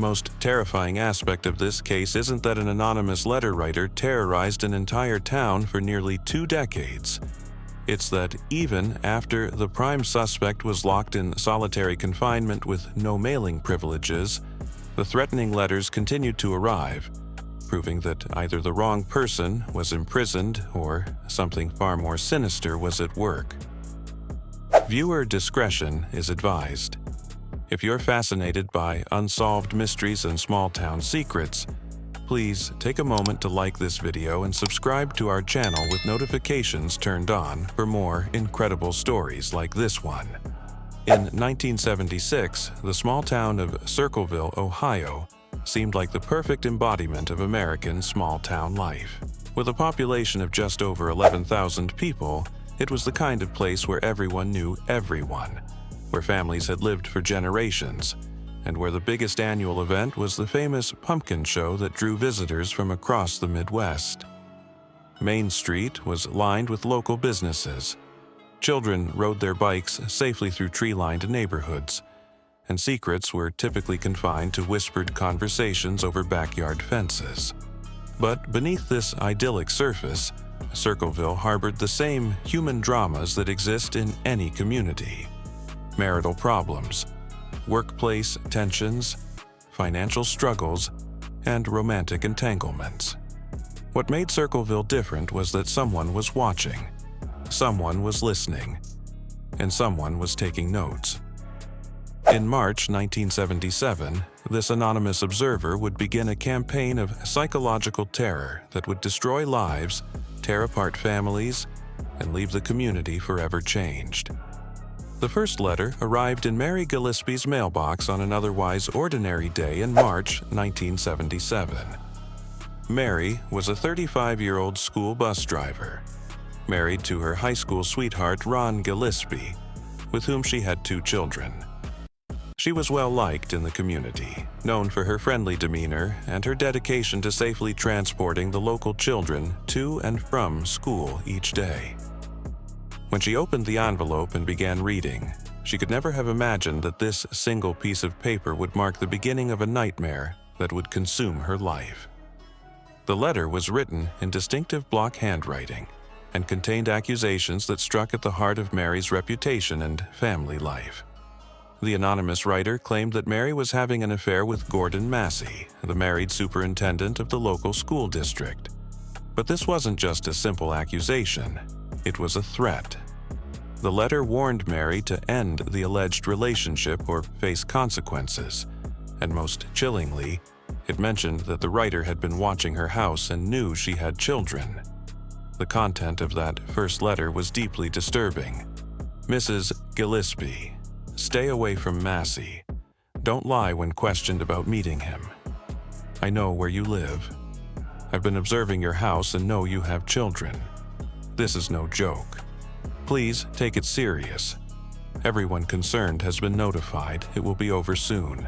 most terrifying aspect of this case isn't that an anonymous letter writer terrorized an entire town for nearly 2 decades. It's that even after the prime suspect was locked in solitary confinement with no mailing privileges, the threatening letters continued to arrive, proving that either the wrong person was imprisoned or something far more sinister was at work. Viewer discretion is advised. If you're fascinated by unsolved mysteries and small-town secrets, please take a moment to like this video and subscribe to our channel with notifications turned on for more incredible stories like this one. In 1976, the small town of Circleville, Ohio, seemed like the perfect embodiment of American small-town life. With a population of just over 11,000 people, it was the kind of place where everyone knew everyone, where families had lived for generations, and where the biggest annual event was the famous pumpkin show that drew visitors from across the Midwest. Main Street was lined with local businesses. Children rode their bikes safely through tree-lined neighborhoods, and secrets were typically confined to whispered conversations over backyard fences. But beneath this idyllic surface, Circleville harbored the same human dramas that exist in any community. Marital problems, workplace tensions, financial struggles, and romantic entanglements. What made Circleville different was that someone was watching, someone was listening, and someone was taking notes. In March 1977, this anonymous observer would begin a campaign of psychological terror that would destroy lives, tear apart families, and leave the community forever changed. The first letter arrived in Mary Gillespie's mailbox on an otherwise ordinary day in March 1977. Mary was a 35-year-old school bus driver, married to her high school sweetheart Ron Gillespie, with whom she had 2 children. She was well liked in the community, known for her friendly demeanor and her dedication to safely transporting the local children to and from school each day. When she opened the envelope and began reading, she could never have imagined that this single piece of paper would mark the beginning of a nightmare that would consume her life. The letter was written in distinctive block handwriting and contained accusations that struck at the heart of Mary's reputation and family life. The anonymous writer claimed that Mary was having an affair with Gordon Massey, the married superintendent of the local school district. But this wasn't just a simple accusation. It was a threat. The letter warned Mary to end the alleged relationship or face consequences, and most chillingly, it mentioned that the writer had been watching her house and knew she had children. The content of that first letter was deeply disturbing. Mrs. Gillespie, stay away from Massey. Don't lie when questioned about meeting him. I know where you live. I've been observing your house and know you have children. This is no joke. Please take it serious. Everyone concerned has been notified. It will be over soon.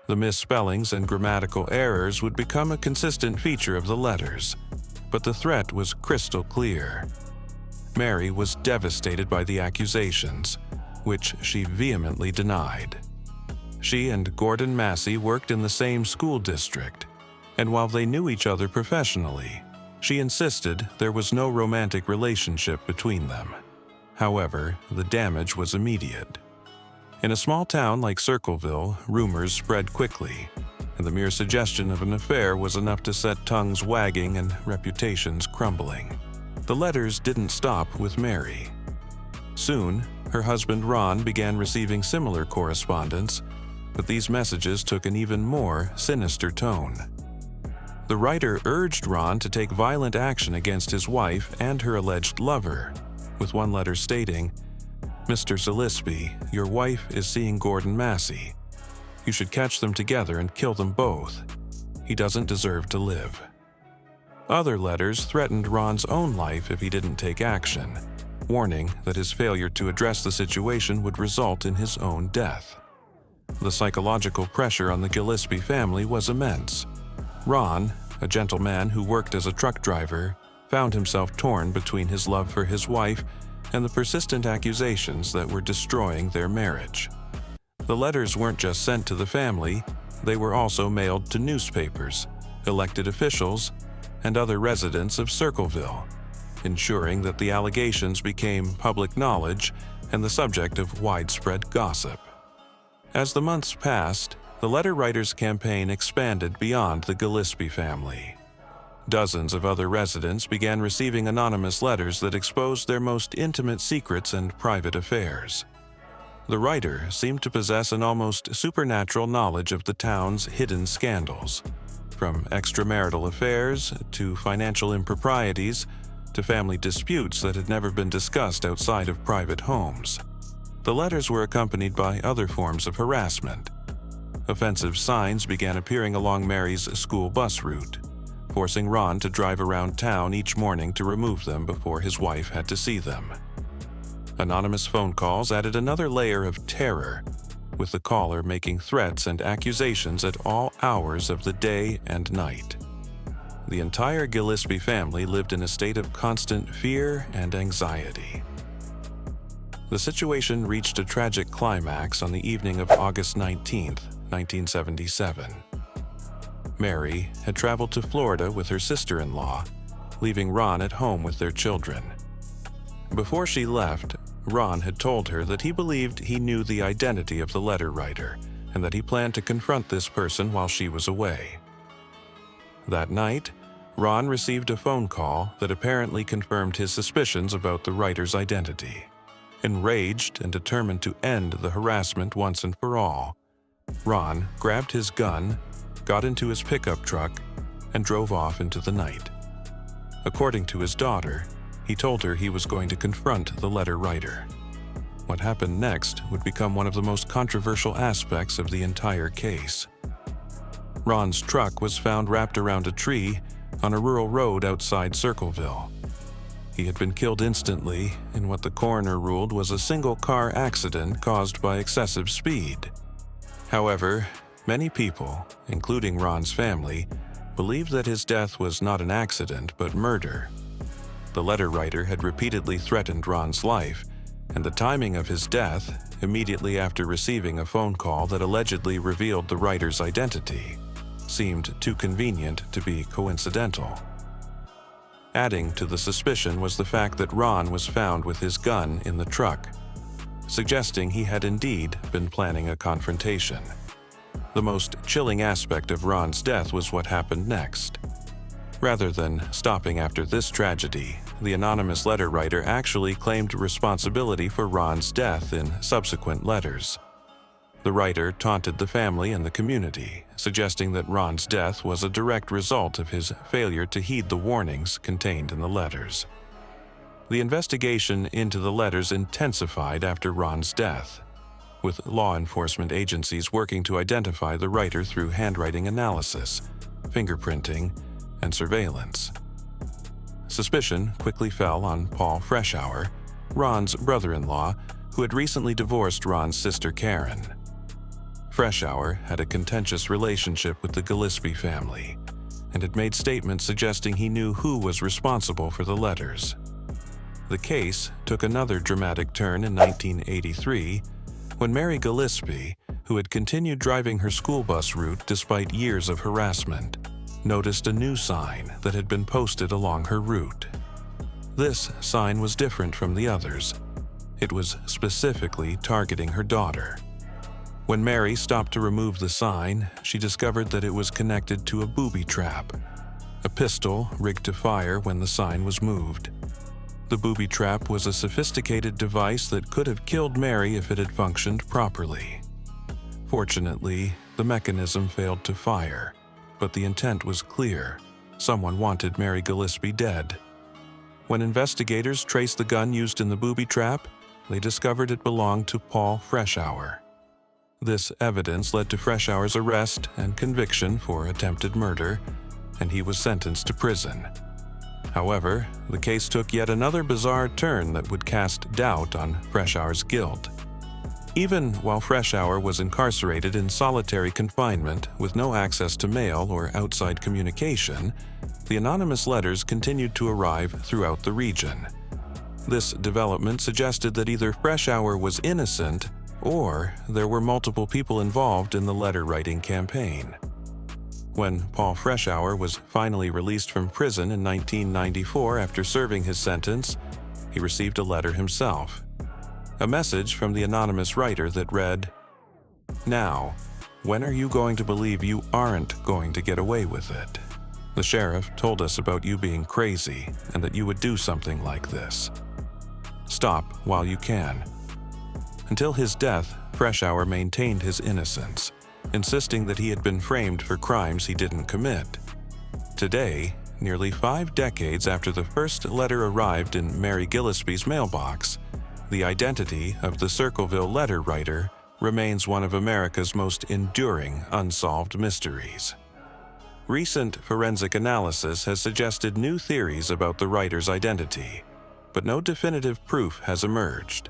The misspellings and grammatical errors would become a consistent feature of the letters, but the threat was crystal clear. Mary was devastated by the accusations, which she vehemently denied. She and Gordon Massey worked in the same school district, and while they knew each other professionally, she insisted there was no romantic relationship between them. However, the damage was immediate. In a small town like Circleville, rumors spread quickly, and the mere suggestion of an affair was enough to set tongues wagging and reputations crumbling. The letters didn't stop with Mary. Soon, her husband Ron began receiving similar correspondence, but these messages took an even more sinister tone. The writer urged Ron to take violent action against his wife and her alleged lover, with one letter stating, "Mr. Gillespie, your wife is seeing Gordon Massey. You should catch them together and kill them both. He doesn't deserve to live." Other letters threatened Ron's own life if he didn't take action, warning that his failure to address the situation would result in his own death. The psychological pressure on the Gillespie family was immense. Ron, a gentleman who worked as a truck driver, found himself torn between his love for his wife and the persistent accusations that were destroying their marriage. The letters weren't just sent to the family, they were also mailed to newspapers, elected officials, and other residents of Circleville, ensuring that the allegations became public knowledge and the subject of widespread gossip. As the months passed, the letter writer's campaign expanded beyond the Gillespie family. Dozens of other residents began receiving anonymous letters that exposed their most intimate secrets and private affairs. The writer seemed to possess an almost supernatural knowledge of the town's hidden scandals, from extramarital affairs to financial improprieties to family disputes that had never been discussed outside of private homes. The letters were accompanied by other forms of harassment. Offensive signs began appearing along Mary's school bus route, forcing Ron to drive around town each morning to remove them before his wife had to see them. Anonymous phone calls added another layer of terror, with the caller making threats and accusations at all hours of the day and night. The entire Gillespie family lived in a state of constant fear and anxiety. The situation reached a tragic climax on the evening of August 19, 1977. Mary had traveled to Florida with her sister-in-law, leaving Ron at home with their children. Before she left, Ron had told her that he believed he knew the identity of the letter writer and that he planned to confront this person while she was away. That night, Ron received a phone call that apparently confirmed his suspicions about the writer's identity. Enraged and determined to end the harassment once and for all, Ron grabbed his gun, got into his pickup truck, and drove off into the night. According to his daughter, he told her he was going to confront the letter writer. What happened next would become one of the most controversial aspects of the entire case. Ron's truck was found wrapped around a tree on a rural road outside Circleville. He had been killed instantly in what the coroner ruled was a single-car accident caused by excessive speed. However, many people, including Ron's family, believed that his death was not an accident but murder. The letter writer had repeatedly threatened Ron's life, and the timing of his death, immediately after receiving a phone call that allegedly revealed the writer's identity, seemed too convenient to be coincidental. Adding to the suspicion was the fact that Ron was found with his gun in the truck, suggesting he had indeed been planning a confrontation. The most chilling aspect of Ron's death was what happened next. Rather than stopping after this tragedy, the anonymous letter writer actually claimed responsibility for Ron's death in subsequent letters. The writer taunted the family and the community, suggesting that Ron's death was a direct result of his failure to heed the warnings contained in the letters. The investigation into the letters intensified after Ron's death, with law enforcement agencies working to identify the writer through handwriting analysis, fingerprinting, and surveillance. Suspicion quickly fell on Paul Freshour, Ron's brother-in-law, who had recently divorced Ron's sister Karen. Freshour had a contentious relationship with the Gillespie family and had made statements suggesting he knew who was responsible for the letters. The case took another dramatic turn in 1983 when Mary Gillespie, who had continued driving her school bus route despite years of harassment, noticed a new sign that had been posted along her route. This sign was different from the others. It was specifically targeting her daughter. When Mary stopped to remove the sign, she discovered that it was connected to a booby trap, a pistol rigged to fire when the sign was moved. The booby trap was a sophisticated device that could have killed Mary if it had functioned properly. Fortunately, the mechanism failed to fire, but the intent was clear. Someone wanted Mary Gillespie dead. When investigators traced the gun used in the booby trap, they discovered it belonged to Paul Freshour. This evidence led to Freshour's arrest and conviction for attempted murder, and he was sentenced to prison. However, the case took yet another bizarre turn that would cast doubt on Freshour's guilt. Even while Freshour was incarcerated in solitary confinement with no access to mail or outside communication, the anonymous letters continued to arrive throughout the region. This development suggested that either Freshour was innocent or there were multiple people involved in the letter-writing campaign. When Paul Freshour was finally released from prison in 1994 after serving his sentence, he received a letter himself. A message from the anonymous writer that read, "Now, when are you going to believe you aren't going to get away with it? The sheriff told us about you being crazy and that you would do something like this. Stop while you can." Until his death, Freshour maintained his innocence, insisting that he had been framed for crimes he didn't commit. Today, nearly 5 decades after the first letter arrived in Mary Gillespie's mailbox, the identity of the Circleville letter writer remains one of America's most enduring unsolved mysteries. Recent forensic analysis has suggested new theories about the writer's identity, but no definitive proof has emerged.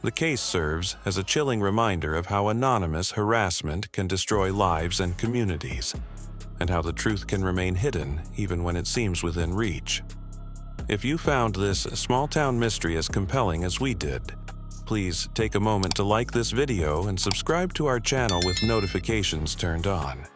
The case serves as a chilling reminder of how anonymous harassment can destroy lives and communities, and how the truth can remain hidden even when it seems within reach. If you found this small-town mystery as compelling as we did, please take a moment to like this video and subscribe to our channel with notifications turned on.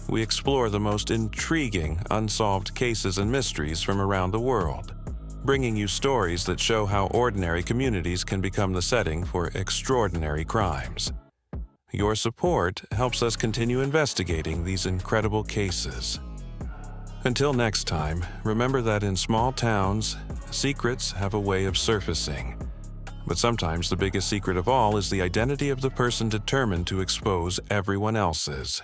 We explore the most intriguing, unsolved cases and mysteries from around the world, bringing you stories that show how ordinary communities can become the setting for extraordinary crimes. Your support helps us continue investigating these incredible cases. Until next time, remember that in small towns, secrets have a way of surfacing. But sometimes the biggest secret of all is the identity of the person determined to expose everyone else's.